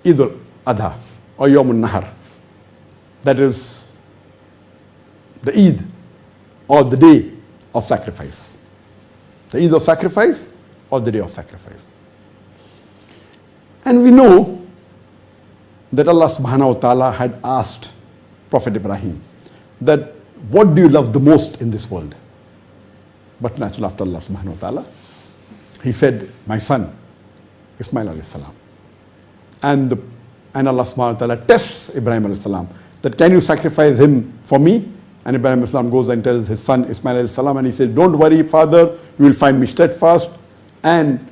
Eid al-Adha or Yawm al-Nahar. That is the Eid or the day of sacrifice. The Eid of sacrifice or the day of sacrifice. And we know that Allah subhanahu wa ta'ala had asked Prophet Ibrahim that what do you love the most in this world? But naturally after Allah subhanahu wa ta'ala, he said, my son, Ismail alayhi salam. And Allah subhanahu wa ta'ala tests Ibrahim alayhi salam that can you sacrifice him for me? And Ibrahim alayhi salam goes and tells his son Ismail alayhi salam, and he said, don't worry father, you will find me steadfast. And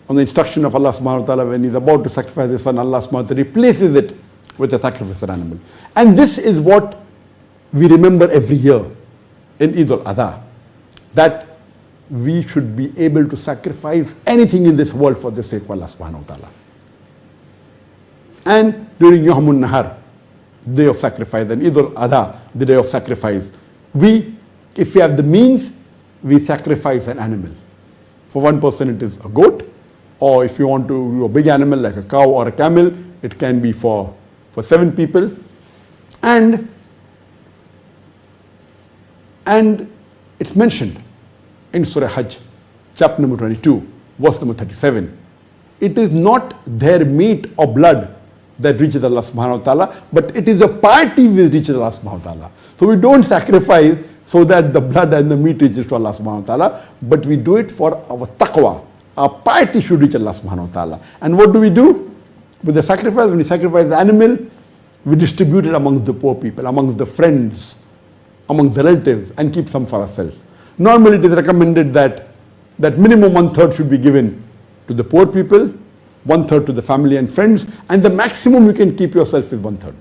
on the instruction of Allah subhanahu wa ta'ala, when he's about to sacrifice his son, Allah subhanahu wa ta'ala replaces it with a sacrificial animal. And this is what we remember every year in Eid al-Adha, that we should be able to sacrifice anything in this world for the sake of Allah subhanahu wa ta'ala. And during Yawm al-Nahar, day of sacrifice, and Eid al-Adha, the day of sacrifice, if we have the means, we sacrifice an animal. For one person it is a goat, or if you want to do a big animal like a cow or a camel, it can be for 7 people. And it's mentioned in Surah Hajj, chapter number 22, verse number 37. It is not their meat or blood that reaches Allah subhanahu wa ta'ala, but it is a piety which reaches Allah subhanahu wa ta'ala. So we don't sacrifice so that the blood and the meat reaches to Allah subhanahu wa ta'ala, but we do it for our taqwa. Our piety should reach Allah subhanahu wa ta'ala. And what do? With the sacrifice, when we sacrifice the animal, we distribute it amongst the poor people, amongst the friends, amongst the relatives, and keep some for ourselves. Normally it is recommended that minimum 1/3 should be given to the poor people, 1/3 to the family and friends, and the maximum you can keep yourself is 1/3.